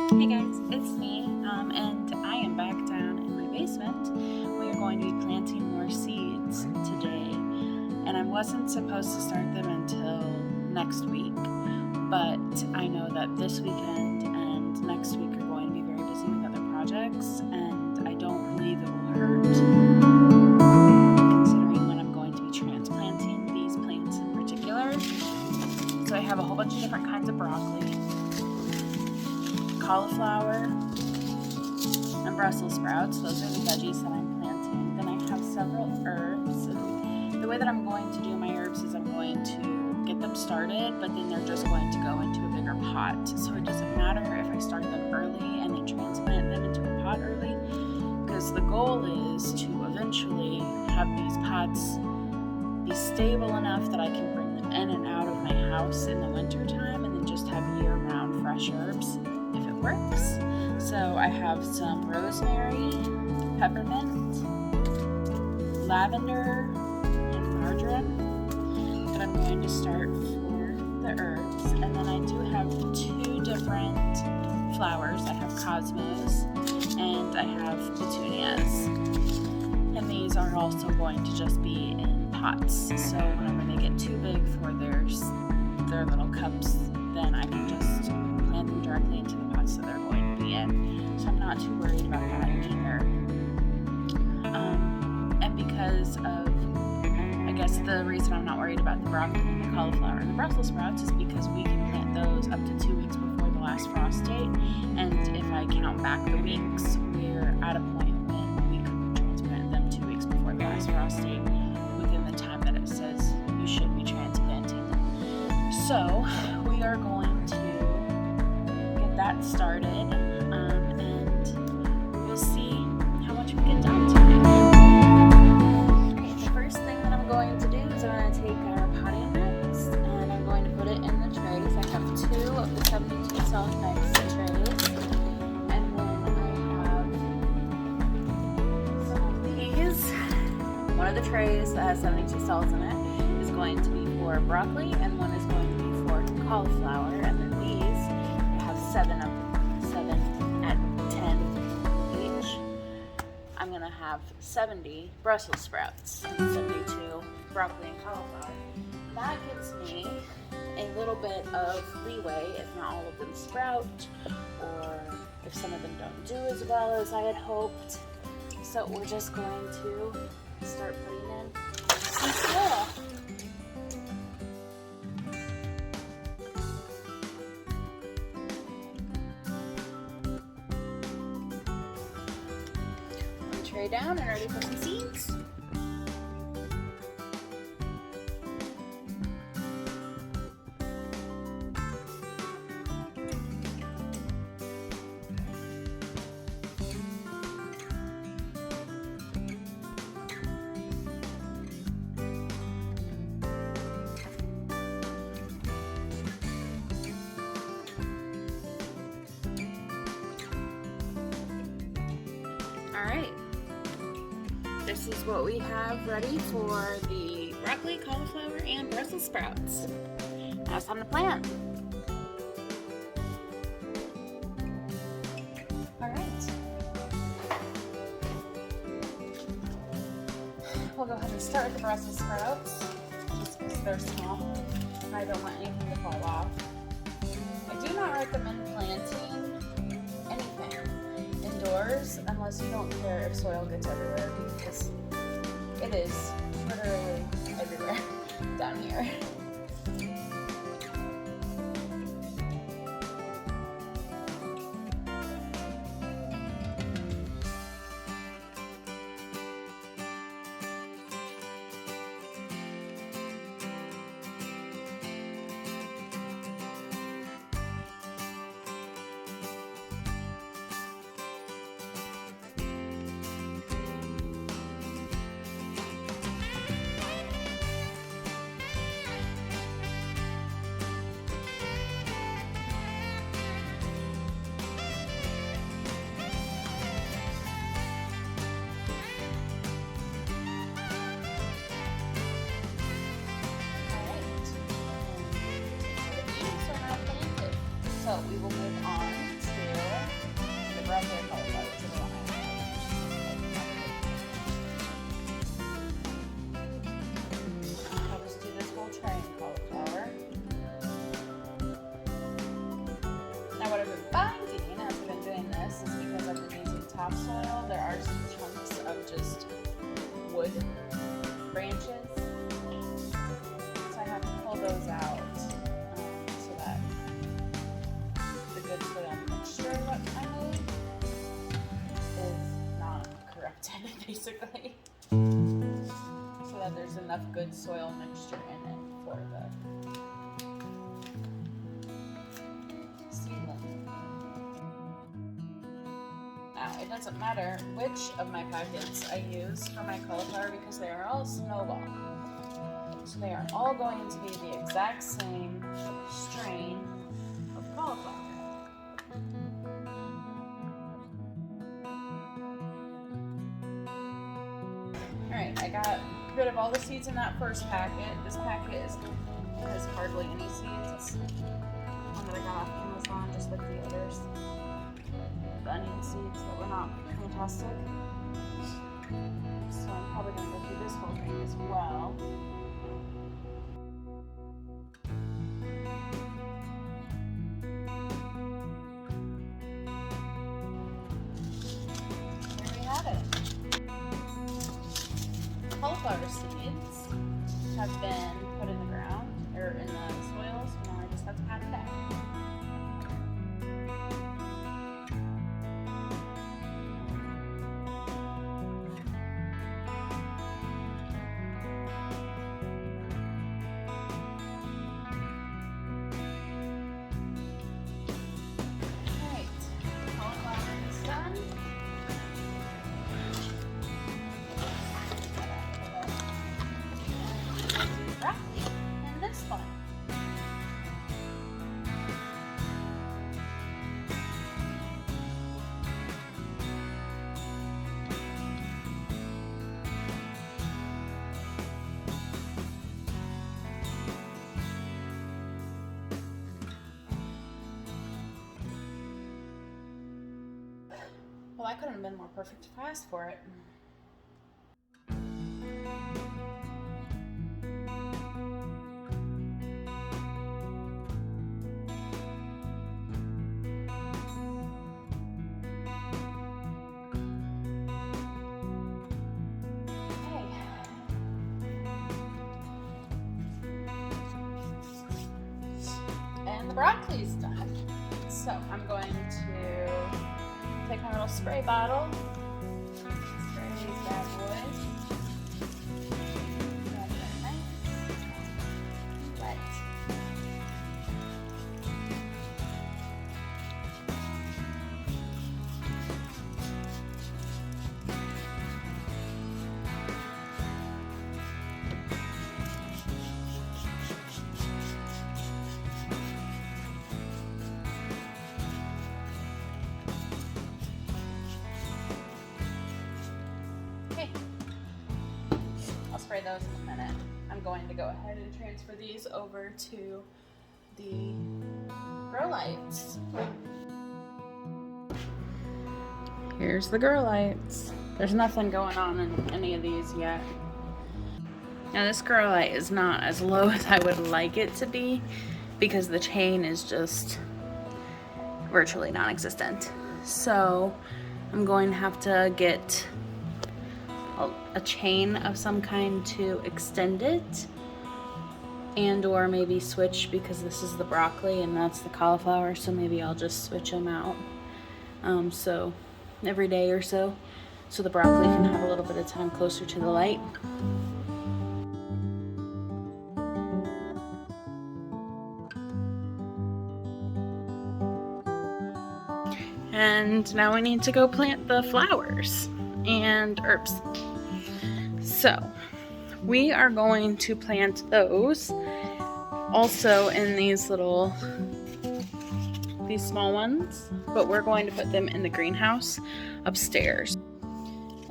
Hey guys, it's me, and I am back down in my basement. We are going to be planting more seeds today, and I wasn't supposed to start them until next week, but I know that this weekend and next week are going to be very busy with other projects, and I don't believe it will hurt, considering when I'm going to be transplanting these plants in particular. So I have a whole bunch of different kinds of broccoli, cauliflower, and Brussels sprouts. Those are the veggies that I'm planting. Then I have several herbs. And the way that I'm going to do my herbs is I'm going to get them started, but then they're just going to go into a bigger pot. So it doesn't matter if I start them early and then transplant them into a pot early, because the goal is to eventually have these pots be stable enough that I can bring them in and out of my house in the winter time and then just have year-round fresh herbs if it works. So I have some rosemary, peppermint, lavender, and marjoram that I'm going to start for the herbs. And then I do have two different flowers. I have cosmos and I have petunias. And these are also going to just be in pots. So whenever they get too big for their little cups, then I can just plant them directly into the pots that they're going to be in. So I'm not too worried about that either. And because of, I guess the reason I'm not worried about the broccoli and the cauliflower and the Brussels sprouts is because we can plant those up to 2 weeks before the last frost date. And if I count back the weeks, we're at a point when we could transplant them 2 weeks before the last frost date within the time that it says you should be transplanting them. So we are going to get that started, and we'll see how much we get done today. Okay, the first thing that I'm going to do is I'm going to take our potting mix and I'm going to put it in the trays. I have 2 of the 72 cell mix trays, and then I have some of these. One of the trays that has 72 cells in it is going to be for broccoli, and one is going to be for cauliflower, and then these I have 7 of them, 7 at 10 each. I'm gonna have 70 Brussels sprouts and 72 broccoli and cauliflower. That gives me a little bit of leeway if not all of them sprout, or if some of them don't do as well as I had hoped. So we're just going to start putting in some soil. One tray down and ready for some seeds. Alright, this is what we have ready for the broccoli, cauliflower, and Brussels sprouts. Now it's time to plant. Alright, we'll go ahead and start with the Brussels sprouts, just because they're small. I don't want anything to fall off. I do not recommend planting anything indoors unless you don't care if soil gets everywhere, because it is literally everywhere down here. topsoil, there are some chunks of just wood branches. So I have to pull those out so that the good soil mixture that I made is not corrupted, basically. So that there's enough good soil mixture in it for the seedling. Now, it doesn't matter which of my packets I use for my cauliflower because they are all snowball. So they are all going to be the exact same strain of cauliflower. Alright, I got rid of all the seeds in that first packet. This packet has hardly any seeds. It's one that I got off Amazon, just like the others. The onion seeds that were not fantastic. So I'm probably going to go through this whole thing as well. There we have it. Cauliflower seeds have been put in the ground, or in the soil, so now I just have to pat it back. And this one. Well, I couldn't have been more perfect if I asked for it. And the broccoli's done. So I'm going to take my little spray bottle, spray these bad boys. Grab them nice, wet. I'll spray those in a minute. I'm going to go ahead and transfer these over to the grow lights. Here's the grow lights. There's nothing going on in any of these yet. Now this grow light is not as low as I would like it to be because the chain is just virtually non-existent. So I'm going to have to get a chain of some kind to extend it, and or maybe switch, because this is the broccoli and that's the cauliflower, so maybe I'll just switch them out so every day or so the broccoli can have a little bit of time closer to the light. And now we need to go plant the flowers and herbs. So we are going to plant those also in these small ones, but we're going to put them in the greenhouse upstairs.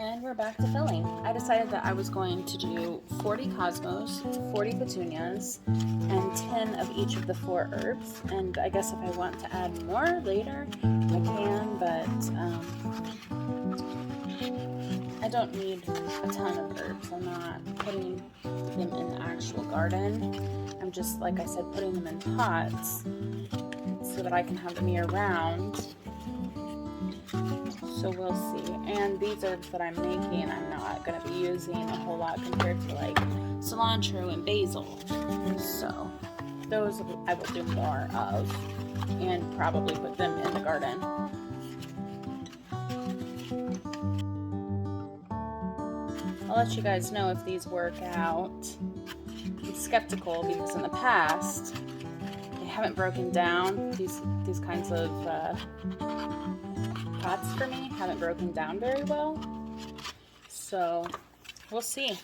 And we're back to filling. I decided that I was going to do 40 cosmos, 40 petunias, and 10 of each of the 4 herbs. And I guess if I want to add more later, I can, but I don't need a ton of herbs. I'm not putting them in the actual garden. I'm just, like I said, putting them in pots so that I can have them year round. So we'll see. And these herbs that I'm making, I'm not going to be using a whole lot compared to like cilantro and basil. So those I will do more of and probably put them in the garden. I'll let you guys know if these work out. I'm skeptical because in the past they haven't broken down. These kinds of pots for me haven't broken down very well. So we'll see.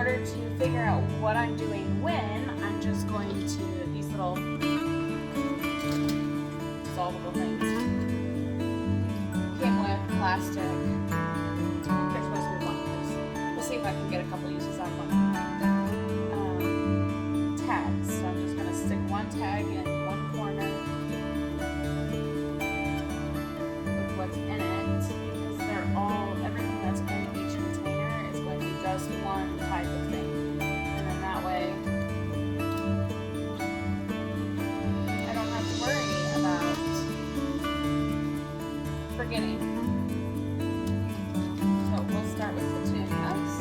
To figure out what I'm doing when, I'm just going to these little dissolvable things. Came with plastic. They're supposed to be one. We'll see if I can get a couple uses out of them. Tags. So I'm just going to stick one tag in one corner with what's in it, because they're all, everything that's in each container is going to be just one type of thing. And then that way I don't have to worry about forgetting. So we'll start with petunias.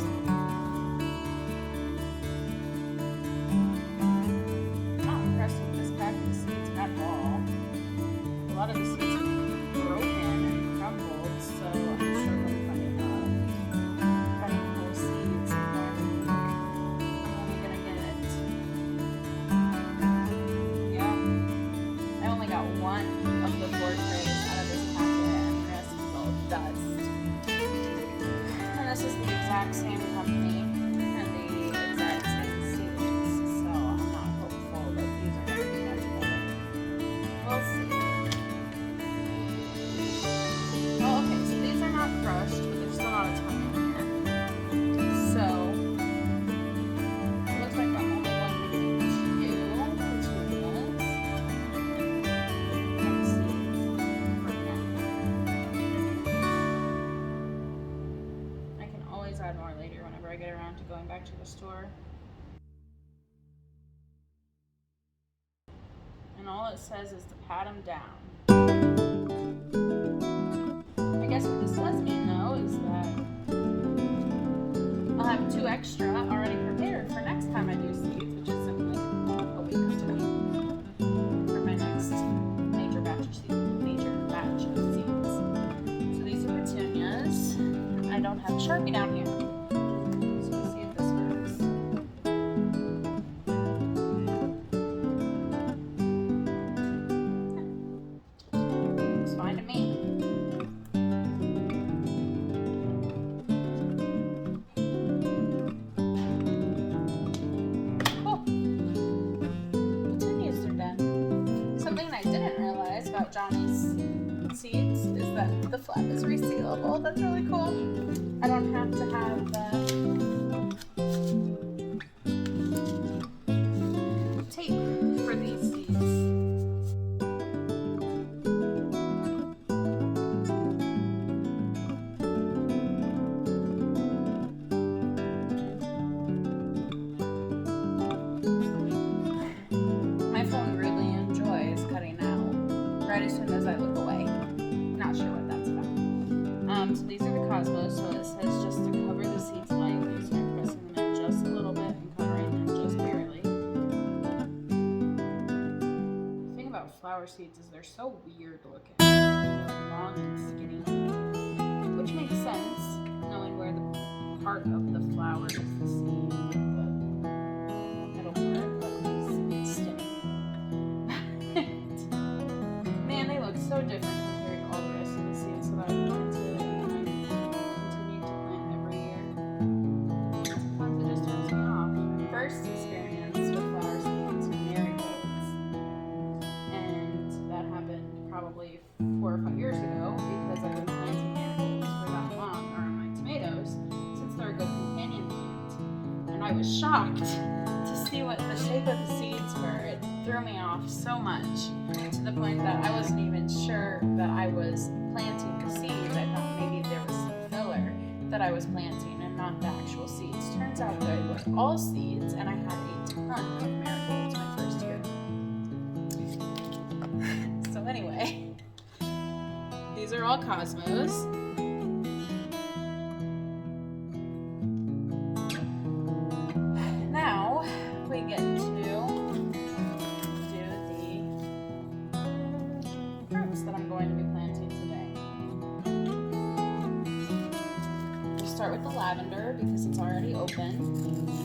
I'm not impressed with this pack of seeds at all. A lot of the seeds are broken and crumbled, so I'm struggling finding whole seeds. I'm only gonna get, I only got one of the 4 trays out of this packet, and the rest is all dust. And this is the exact same company and the exact same seeds, so I'm not hopeful that these are going to be much better. We'll see. Oh, okay, so these are not crushed, but there's still not a ton in here. So, it looks like I'm only going to do 2 petunias. And seeds for now. I can always add more later whenever I get around to going back to the store. And all it says is to pat them down. I guess what this does mean though is that I'll have 2 extra already prepared for next time I do seeds, which is in like a week or 2 for my next major batch of seeds. So these are petunias. I don't have a Sharpie down here. So we'll see if this works. It's fine to me. Johnny's seeds is that the flap is resealable. That's really cool. I don't have to have tape for these seeds. My phone really enjoys cutting out right as soon as I look away. Not sure what that's about. So these are the Cosmos. So it says just to cover the seeds lightly. So I'm pressing them in just a little bit and covering them just barely. The thing about flower seeds is they're so weird looking. They're long and skinny. Which makes sense, knowing where the part of the flower is the seed. But it'll work, but it's skinny. Man, they look so different compared to all the rest of the seeds that I've planted and I continue to plant every year. Sometimes it just turns me off. My first experience with flower seeds were marigolds, and that happened probably 4 or 5 years ago because I've been planting was shocked to see what the shape of the seeds were. It threw me off so much to the point that I wasn't even sure that I was planting the seeds. I thought maybe there was some filler that I was planting and not the actual seeds. Turns out they were all seeds, and I had a ton of marigolds my first year. So anyway, these are all cosmos. Now we get to do the fruits that I'm going to be planting today. We'll start with the lavender because it's already open.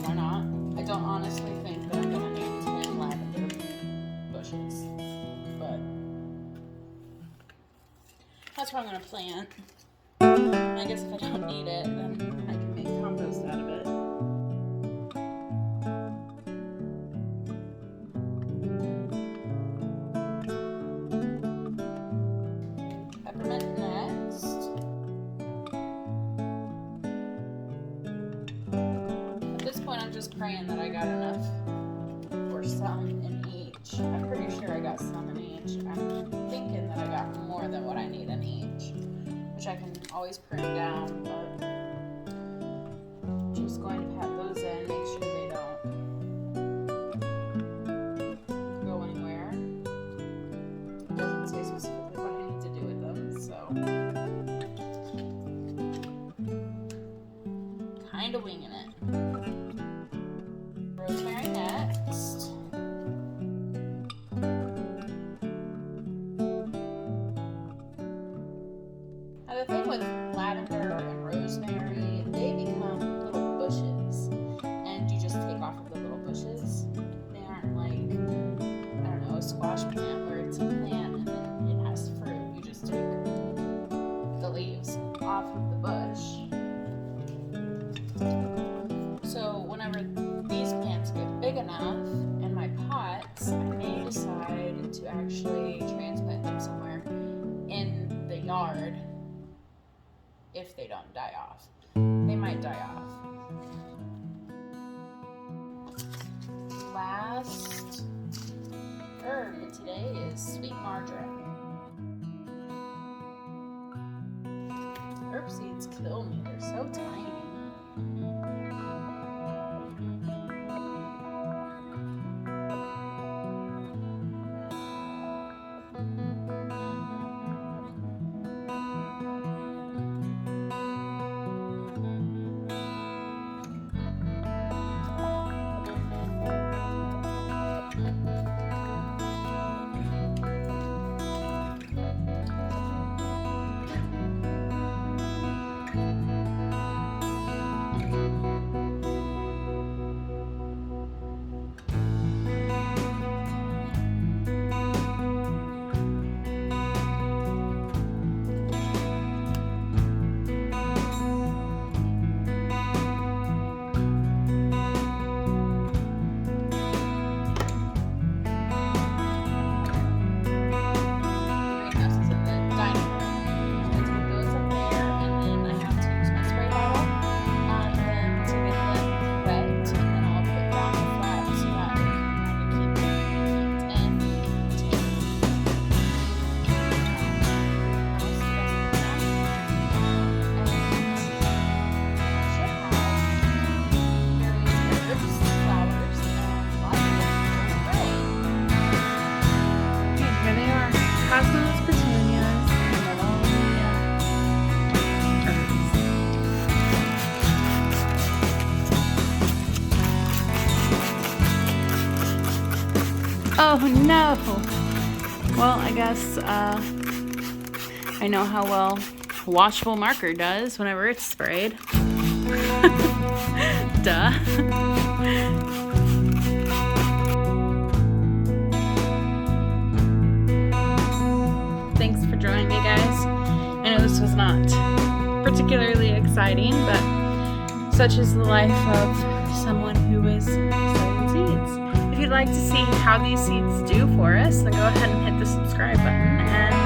Why not? I don't honestly think that I'm going to need 10 lavender bushes, but that's what I'm going to plant. I guess if I don't need it, then I can make compost out of it. Peppermint next. At this point, I'm just praying that I got enough for some in each. I'm pretty sure I got some in each. I'm thinking that I got more than what I need in each, which I can always prune down, but I'm just going to pat those in, make sure they don't go anywhere. It doesn't say specifically what I need to do with them, so kind of winging it. Rosemary next. Now the thing with lavender and rosemary, they become little bushes, and you just take off of the little bushes. They aren't like, I don't know, a squash plant where it's a plant and then it has fruit. You just take the leaves off of the bush. So whenever these plants get big enough in my pots, I may decide to actually transplant them somewhere in the yard if they don't die off. They might die off. Last herb today is sweet marjoram. Herb seeds kill me, they're so tiny. Oh no! Well, I guess I know how well washable marker does whenever it's sprayed. Duh. Thanks for joining me, guys. I know this was not particularly exciting, but such is the life of someone who is sowing seeds. If you'd like to see how these seeds do for us, then go ahead and hit the subscribe button and